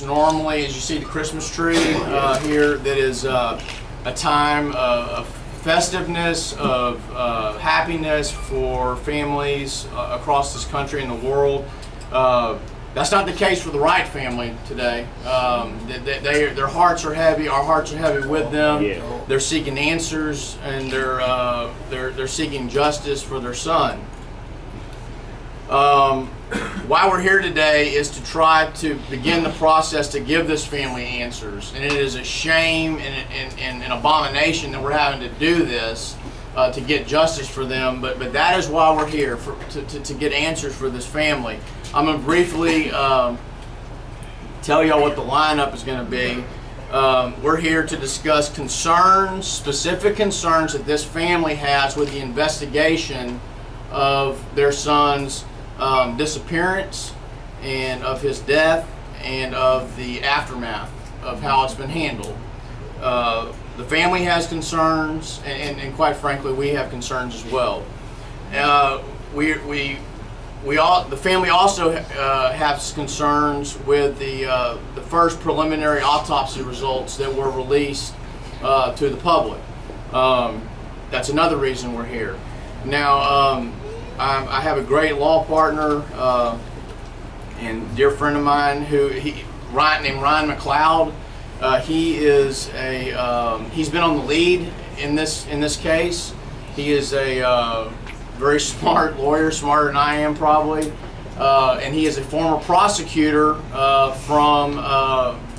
Normally, as you see the Christmas tree here, that is a time of festiveness, of happiness for families across this country and the world. That's not the case for the Wright family today. Their hearts are heavy. Our hearts are heavy with them. Yeah. They're seeking answers, and they're seeking justice for their son. Why we're here today is to try to begin the process to give this family answers, and it is a shame and an abomination that we're having to do this to get justice for them. But that is why we're here, to get answers for this family. I'm going to briefly tell y'all what the lineup is going to be. We're here to discuss concerns, specific concerns that this family has with the investigation of their son's disappearance and of his death and of the aftermath of how it's been handled. The family has concerns, and quite frankly, we have concerns as well. The family also has concerns with the first preliminary autopsy results that were released to the public. That's another reason we're here. Now, I have a great law partner and dear friend of mine named Ryan McLeod. He's been on the lead in this case. He is a very smart lawyer, smarter than I am probably, and he is a former prosecutor from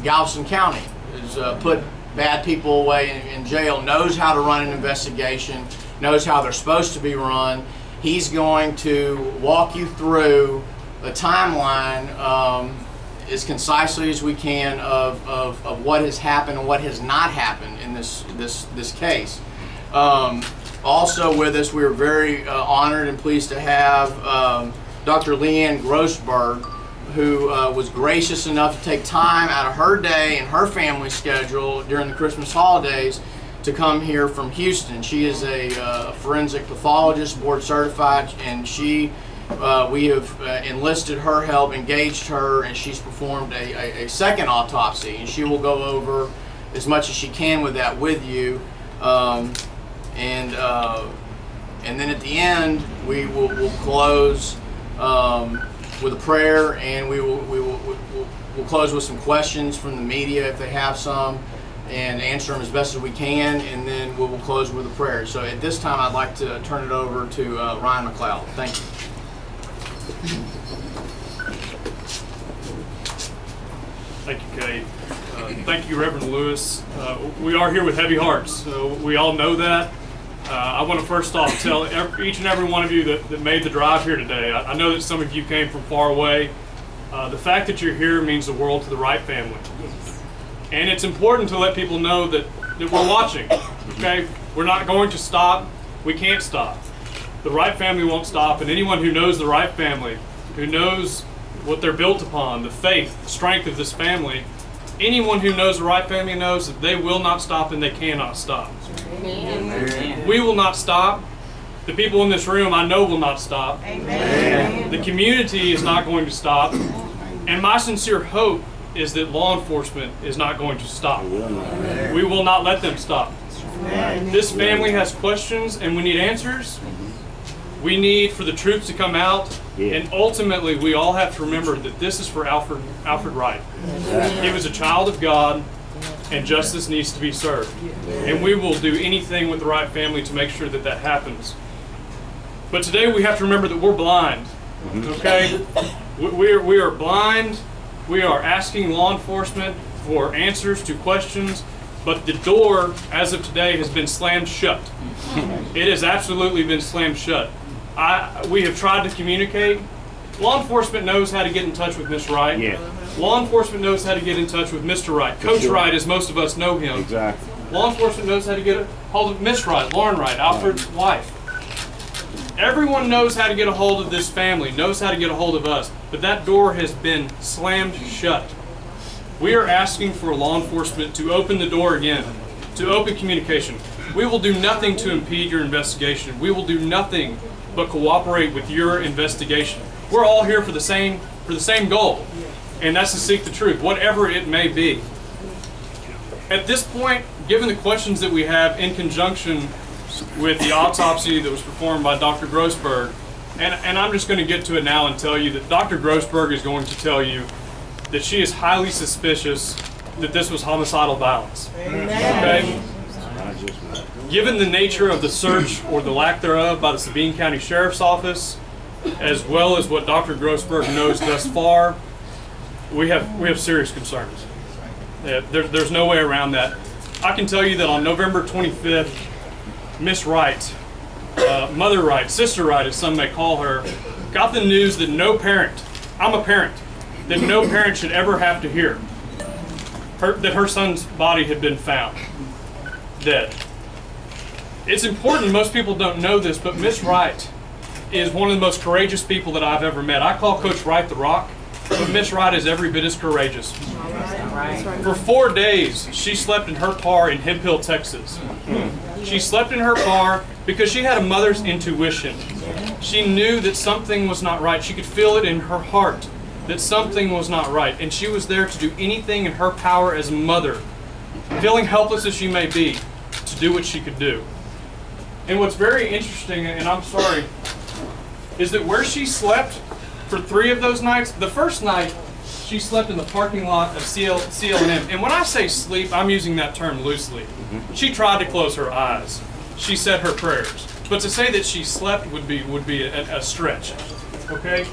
Galveston County. He's put bad people away in jail, knows how to run an investigation, knows how they're supposed to be run. He's going to walk you through the timeline as concisely as we can of what has happened and what has not happened in this case. Also with us, we are very honored and pleased to have Dr. Leanne Grossberg, who was gracious enough to take time out of her day and her family schedule during the Christmas holidays to come here from Houston. She is a forensic pathologist, board certified, and we have enlisted her help, engaged her, and she's performed a second autopsy, and she will go over as much as she can with that with you. And then at the end, we'll close with a prayer, and we'll close with some questions from the media if they have some, and answer them as best as we can, and then we will close with a prayer. So at this time, I'd like to turn it over to Ryan McLeod. Thank you. Thank you, Kate. Thank you, Reverend Lewis. We are here with heavy hearts. We all know that. I want to first off tell each and every one of you that made the drive here today. I know that some of you came from far away. The fact that you're here means the world to the Wright family. And it's important to let people know that we're watching, okay? We're not going to stop. We can't stop. The Wright family won't stop, and anyone who knows the Wright family, who knows what they're built upon, the faith, the strength of this family, anyone who knows the Wright family knows that they will not stop and they cannot stop. Amen. We will not stop. The people in this room I know will not stop. Amen. The community is not going to stop. And my sincere hope is that law enforcement is not going to stop. Amen. We will not let them stop. Amen. This family has questions and we need answers. We need for the truth to come out. Yeah. And ultimately, we all have to remember that this is for Alfred Wright. He was a child of God, and justice needs to be served. And we will do anything with the Wright family to make sure that that happens. But today we have to remember that we're blind. Okay? We are blind. We are asking law enforcement for answers to questions, but the door, as of today, has been slammed shut. It has absolutely been slammed shut. We have tried to communicate. Law enforcement knows how to get in touch with Miss Wright. Yeah. Law enforcement knows how to get in touch with Mr. Wright. Coach Wright, as most of us know him. Exactly. Law enforcement knows how to get a hold of Miss Wright, Lauren Wright, Alfred's wife. Everyone knows how to get a hold of this family, knows how to get a hold of us, but that door has been slammed shut. We are asking for law enforcement to open the door again, to open communication. We will do nothing to impede your investigation. We will do nothing but cooperate with your investigation. We're all here for the same goal. and that's to seek the truth, whatever it may be. At this point, given the questions that we have in conjunction with the autopsy that was performed by Dr. Grossberg, and I'm just going to get to it now and tell you that Dr. Grossberg is going to tell you that she is highly suspicious that this was homicidal violence. Okay? Given the nature of the search or the lack thereof by the Sabine County Sheriff's Office, as well as what Dr. Grossberg knows thus far, we have serious concerns. There's no way around that. I can tell you that on November 25th, Miss Wright, Mother Wright, Sister Wright, as some may call her, got the news that no parent, I'm a parent, that no parent should ever have to hear that her son's body had been found dead. It's important, most people don't know this, but Miss Wright is one of the most courageous people that I've ever met. I call Coach Wright the Rock, but Miss Wright is every bit as courageous. For 4 days, she slept in her car in Hemphill, Texas. She slept in her car because she had a mother's intuition. She knew that something was not right. She could feel it in her heart that something was not right. And she was there to do anything in her power as a mother, feeling helpless as she may be, to do what she could do. And what's very interesting, and I'm sorry, is that where she slept for 3 of those nights, the first night, she slept in the parking lot of CL&M. And when I say sleep, I'm using that term loosely. She tried to close her eyes. She said her prayers. But to say that she slept would be a stretch. Okay?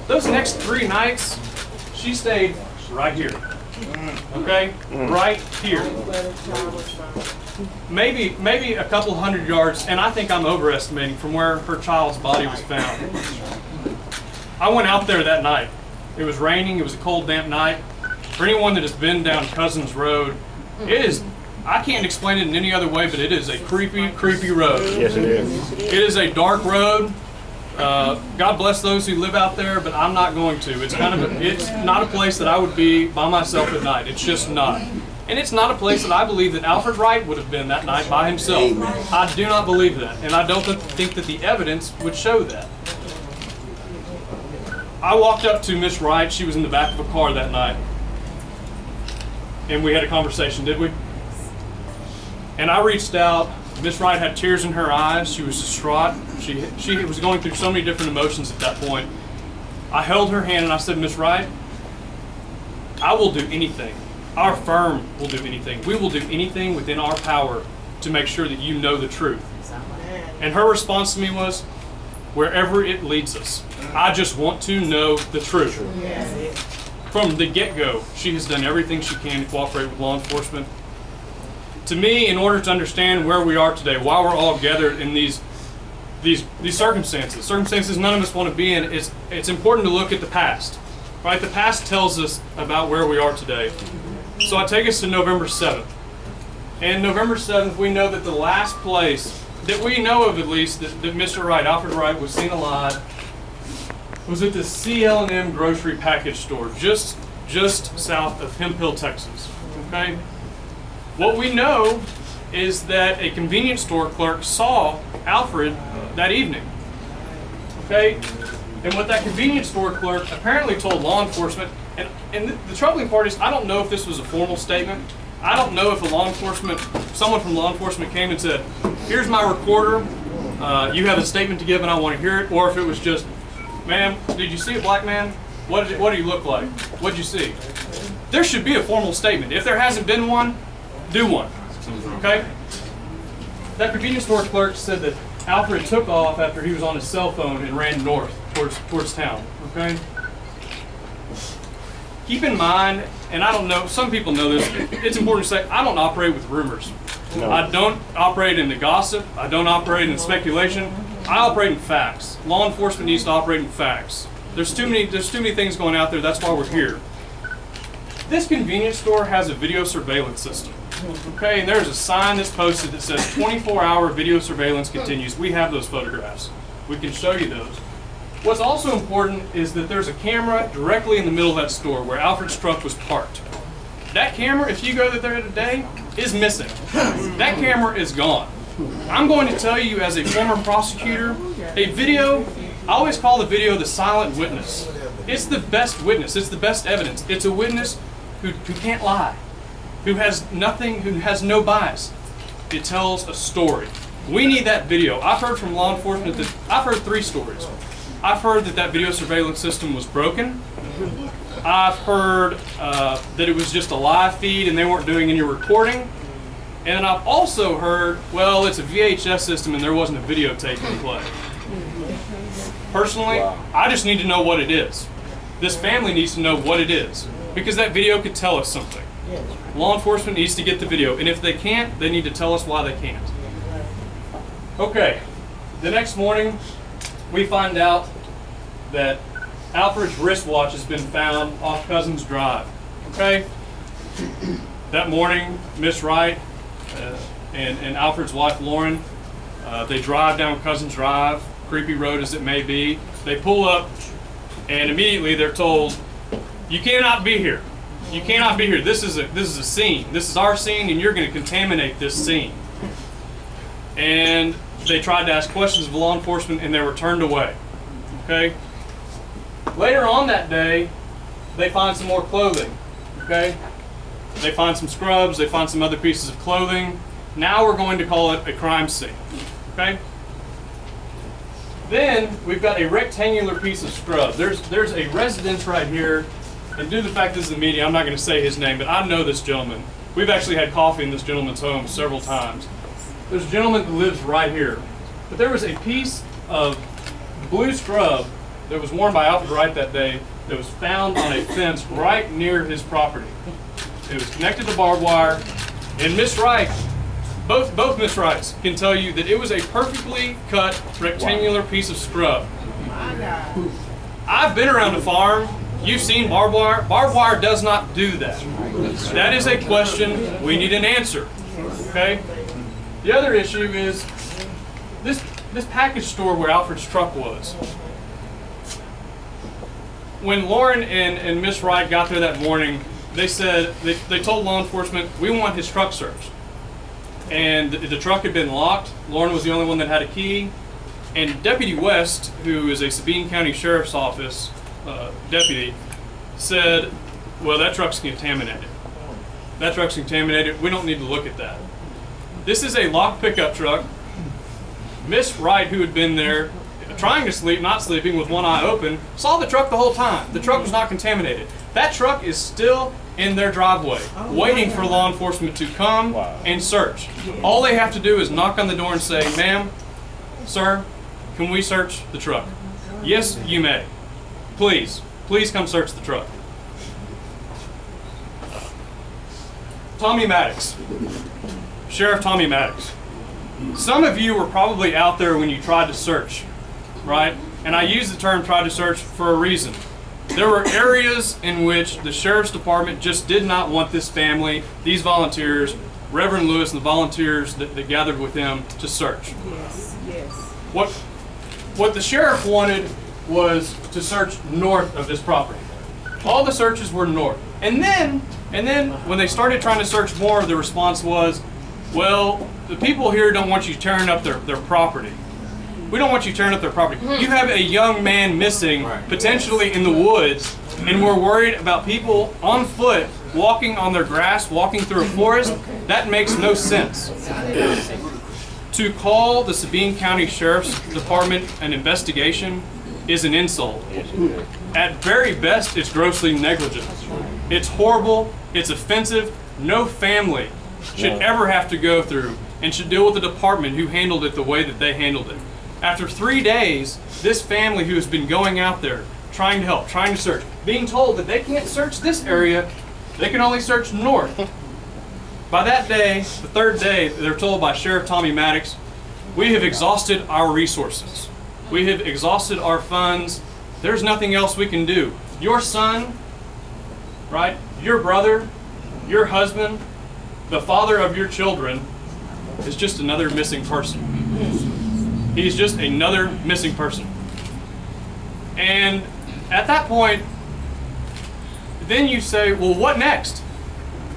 Those next 3 nights, she stayed right here. Okay? Right here. Maybe a couple hundred yards, and I think I'm overestimating, from where her child's body was found. I went out there that night. It was raining, it was a cold, damp night. For anyone that has been down Cousins Road, it is, I can't explain it in any other way, but it is a creepy, creepy road. Yes, it is. It is a dark road. God bless those who live out there, but I'm not going to. It's not a place that I would be by myself at night. It's just not. And it's not a place that I believe that Alfred Wright would have been that night by himself. I do not believe that, and I don't think that the evidence would show that. I walked up to Miss Wright. She was in the back of a car that night, and we had a conversation, did we? And I reached out. Miss Wright had tears in her eyes. She was distraught. She was going through so many different emotions at that point. I held her hand and I said, Miss Wright, I will do anything. Our firm will do anything. We will do anything within our power to make sure that you know the truth. And her response to me was, wherever it leads us, I just want to know the truth. From the get-go, she has done everything she can to cooperate with law enforcement. To me, in order to understand where we are today, why we're all gathered in these circumstances none of us want to be in, it's important to look at the past. Right? The past tells us about where we are today. So I take us to November 7th. And November 7th, we know that the last place that we know of, at least, that Mr. Wright, Alfred Wright, was seen alive was at the CL&M grocery package store, just south of Hemphill, Texas. Okay? What we know is that a convenience store clerk saw Alfred that evening. Okay? And what that convenience store clerk apparently told law enforcement, and the troubling part is, I don't know if this was a formal statement. I don't know if someone from law enforcement came and said, here's my recorder, you have a statement to give and I want to hear it, or if it was just, ma'am, did you see a black man? What do you look like? What did you see? There should be a formal statement. If there hasn't been one, do one. Okay? That convenience store clerk said that Alfred took off after he was on his cell phone and ran north towards town. Okay? Keep in mind, and I don't know, some people know this, it's important to say, I don't operate with rumors. No. I don't operate in the gossip. I don't operate in speculation. I operate in facts. Law enforcement needs to operate in facts. There's too many things going out there. That's why we're here. This convenience store has a video surveillance system. Okay, and there's a sign that's posted that says 24-hour video surveillance continues. We have those photographs. We can show you those. What's also important is that there's a camera directly in the middle of that store where Alfred's truck was parked. That camera, if you go there today, is missing. That camera is gone. I'm going to tell you, as a former prosecutor, I always call the video the silent witness. It's the best witness. It's the best evidence. It's a witness who can't lie, who has nothing, who has no bias. It tells a story. We need that video. I've heard from law enforcement that, I've heard 3 stories. I've heard that video surveillance system was broken. I've heard that it was just a live feed and they weren't doing any recording. And I've also heard, well, it's a VHS system and there wasn't a videotape in play. Personally, I just need to know what it is. This family needs to know what it is, because that video could tell us something. Law enforcement needs to get the video, and if they can't, they need to tell us why they can't. Okay, the next morning, we find out that Alfred's wristwatch has been found off Cousins Drive. Okay? That morning, Miss Wright and Alfred's wife, Lauren, they drive down Cousins Drive, creepy road as it may be. They pull up, and immediately they're told, "You cannot be here. You cannot be here. This is a scene. This is our scene, and you're going to contaminate this scene." And they tried to ask questions of law enforcement, and they were turned away. Okay. Later on that day, they find some more clothing. Okay. They find some scrubs. They find some other pieces of clothing. Now we're going to call it a crime scene. Okay. Then we've got a rectangular piece of scrub. There's a residence right here, and due to the fact this is the media, I'm not going to say his name, but I know this gentleman. We've actually had coffee in this gentleman's home several times. There's a gentleman who lives right here, but there was a piece of blue scrub that was worn by Alfred Wright that day that was found on a fence right near his property. It was connected to barbed wire, and Miss Wright, both Miss Wrights can tell you that it was a perfectly cut rectangular piece of scrub. I've been around a farm. You've seen barbed wire. Barbed wire does not do that. That is a question we need an answer. Okay? The other issue is this package store where Alfred's truck was. When Lauren and Miss Wright got there that morning, they said, they told law enforcement, "We want his truck searched." And the truck had been locked. Lauren was the only one that had a key. And Deputy West, who is a Sabine County Sheriff's Office deputy, said, "Well, that truck's contaminated. That truck's contaminated. We don't need to look at that." This is a locked pickup truck. Miss Wright, who had been there trying to sleep, not sleeping, with one eye open, saw the truck the whole time. The truck was not contaminated. That truck is still in their driveway, waiting for law enforcement to come and search. All they have to do is knock on the door and say, "Ma'am, sir, can we search the truck?" "Yes, you may. Please come search the truck." Tommy Maddox, Sheriff Tommy Maddox. Some of you were probably out there when you tried to search, right? And I use the term "tried to search" for a reason. There were areas in which the Sheriff's Department just did not want this family, these volunteers, Reverend Lewis and the volunteers that gathered with him, to search. Yes. What the sheriff wanted was to search north of this property. All the searches were north. And then when they started trying to search more, the response was, "Well, the people here don't want you tearing up their property. We don't want you tearing up their property. You have a young man missing, potentially in the woods, and we're worried about people on foot walking on their grass, walking through a forest. That makes no sense." To call the Sabine County Sheriff's Department an investigation is an insult. At very best, it's grossly negligent. It's horrible, it's offensive. No family should ever have to go through and should deal with a department who handled it the way that they handled it. After 3 days, this family who has been going out there, trying to help, trying to search, being told that they can't search this area, they can only search north. By that day, the 3rd day, they're told by Sheriff Tommy Maddox, "We have exhausted our resources. We have exhausted our funds. There's nothing else we can do. Your son, right, your brother, your husband, the father of your children is just another missing person. He's just another missing person." And at that point, then you say, well, what next?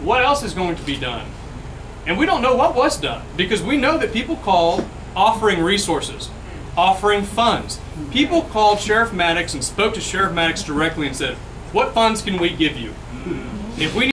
What else is going to be done? And we don't know what was done, because we know that people called offering resources, offering funds. People called Sheriff Maddox and spoke to Sheriff Maddox directly and said, "What funds can we give you? If we